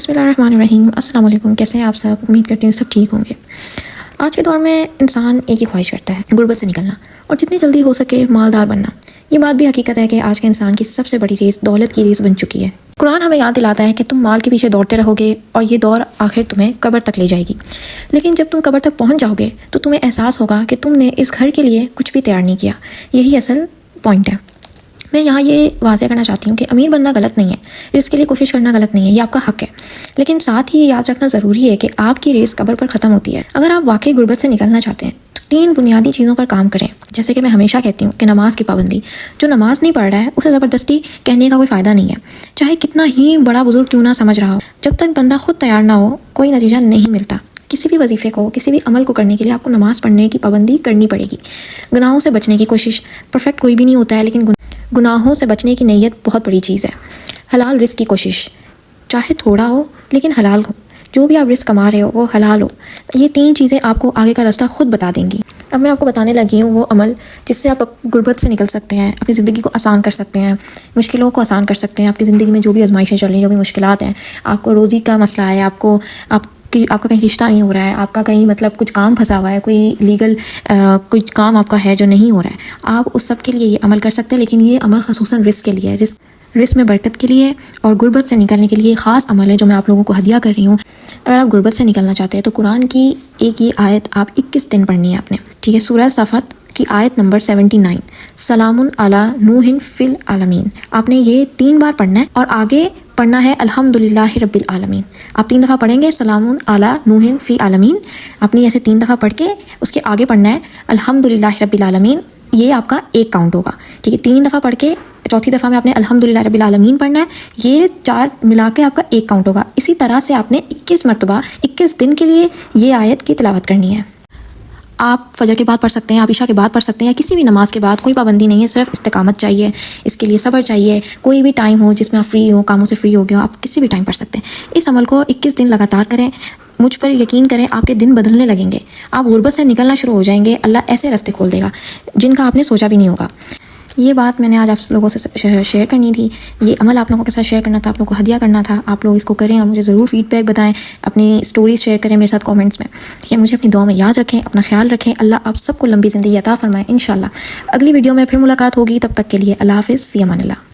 بسم اللہ الرحمن الرحیم۔ السلام علیکم، کیسے ہیں آپ سب؟ امید کرتے ہیں سب ٹھیک ہوں گے۔ آج کے دور میں انسان ایک ہی خواہش کرتا ہے، غربت سے نکلنا اور جتنی جلدی ہو سکے مالدار بننا۔ یہ بات بھی حقیقت ہے کہ آج کے انسان کی سب سے بڑی ریس دولت کی ریس بن چکی ہے۔ قرآن ہمیں یاد دلاتا ہے کہ تم مال کے پیچھے دوڑتے رہو گے اور یہ دور آخر تمہیں قبر تک لے جائے گی، لیکن جب تم قبر تک پہنچ جاؤ گے تو تمہیں احساس ہوگا کہ تم نے اس گھر کے لیے کچھ بھی تیار نہیں کیا۔ یہی اصل پوائنٹ ہے۔ میں یہاں یہ واضح کرنا چاہتی ہوں کہ امیر بننا غلط نہیں ہے، رزق کے لیے کوشش کرنا غلط نہیں ہے، یہ آپ کا حق ہے، لیکن ساتھ ہی یہ یاد رکھنا ضروری ہے کہ آپ کی ریس قبر پر ختم ہوتی ہے۔ اگر آپ واقعی غربت سے نکلنا چاہتے ہیں تو 3 بنیادی چیزوں پر کام کریں، جیسے کہ میں ہمیشہ کہتی ہوں کہ نماز کی پابندی۔ جو نماز نہیں پڑھ رہا ہے اسے زبردستی کہنے کا کوئی فائدہ نہیں ہے، چاہے کتنا ہی بڑا بزرگ کیوں نہ سمجھ رہا ہو۔ جب تک بندہ خود تیار نہ ہو کوئی نتیجہ نہیں ملتا۔ کسی بھی وظیفے کو، کسی بھی عمل کو کرنے کے لیے آپ کو نماز پڑھنے کی پابندی کرنی پڑے گی۔ گناہوں سے بچنے کی کوشش، پرفیکٹ کوئی بھی نہیں ہوتا ہے، لیکن گناہوں سے بچنے کی نیت بہت بڑی چیز ہے۔ حلال رزق کی کوشش، چاہے تھوڑا ہو لیکن حلال ہو، جو بھی آپ رزق کما رہے ہو وہ حلال ہو۔ یہ 3 چیزیں آپ کو آگے کا راستہ خود بتا دیں گی۔ اب میں آپ کو بتانے لگی ہوں وہ عمل جس سے آپ غربت سے نکل سکتے ہیں، اپنی زندگی کو آسان کر سکتے ہیں، مشکلوں کو آسان کر سکتے ہیں۔ آپ کی زندگی میں جو بھی آزمائشیں چل رہی ہیں، جو بھی مشکلات ہیں، آپ کو روزی کا مسئلہ ہے، آپ کا کہیں رشتہ نہیں ہو رہا ہے، آپ کا کہیں کچھ کام پھنسا ہوا ہے، کوئی لیگل کچھ کام آپ کا ہے جو نہیں ہو رہا ہے، آپ اس سب کے لیے یہ عمل کر سکتے ہیں۔ لیکن یہ عمل خصوصاً رزق کے لیے ہے، رزق میں برکت کے لیے اور غربت سے نکلنے کے لیے خاص عمل ہے جو میں آپ لوگوں کو ہدیہ کر رہی ہوں۔ اگر آپ غربت سے نکلنا چاہتے ہیں تو قرآن کی ایک یہ آیت آپ 21 دن پڑھنی ہے آپ نے، ٹھیک ہے؟ سورہ صفات کی آیت نمبر 79، سلام علی نوح فی العالمین۔ آپ نے یہ 3 بار پڑھنا ہے اور آگے پڑھنا ہے الحمدللہ رب العالمین۔ آپ 3 دفعہ پڑھیں گے سلام علی نوح فی العالمین، آپ نے ایسے 3 دفعہ پڑھ کے اس کے آگے پڑھنا ہے الحمدللہ رب العالمین۔ یہ آپ کا 1 کاؤنٹ ہوگا، ٹھیک ہے؟ 3 دفعہ پڑھ کے چوتھی دفعہ میں آپ نے الحمدللہ رب العالمین پڑھنا ہے، یہ 4 ملا کے آپ کا 1 کاؤنٹ ہوگا۔ اسی طرح سے آپ نے 21 مرتبہ 21 دن کے لیے یہ آیت کی تلاوت کرنی ہے۔ آپ فجر کے بعد پڑھ سکتے ہیں، آپ عشاء کے بعد پڑھ سکتے ہیں، یا کسی بھی نماز کے بعد، کوئی پابندی نہیں ہے، صرف استقامت چاہیے، اس کے لیے صبر چاہیے۔ کوئی بھی ٹائم ہو جس میں آپ فری ہو، کاموں سے فری ہو گئے ہو، آپ کسی بھی ٹائم پڑھ سکتے ہیں۔ اس عمل کو 21 دن لگاتار کریں، مجھ پر یقین کریں آپ کے دن بدلنے لگیں گے، آپ غربت سے نکلنا شروع ہو جائیں گے، اللہ ایسے راستے کھول دے گا جن کا آپ نے سوچا بھی نہیں ہوگا۔ یہ بات میں نے آج آپ لوگوں سے شیئر کرنی تھی، یہ عمل آپ لوگوں کے ساتھ شیئر کرنا تھا، آپ لوگوں کو ہدیہ کرنا تھا۔ آپ لوگ اس کو کریں اور مجھے ضرور فیڈ بیک بتائیں، اپنی سٹوریز شیئر کریں میرے ساتھ کامنٹس میں، ٹھیک ہے؟ مجھے اپنی دعا میں یاد رکھیں، اپنا خیال رکھیں، اللہ آپ سب کو لمبی زندگی عطا فرمائے انشاءاللہ۔ اگلی ویڈیو میں پھر ملاقات ہوگی، تب تک کے لیے اللہ حافظ، فی امان اللہ۔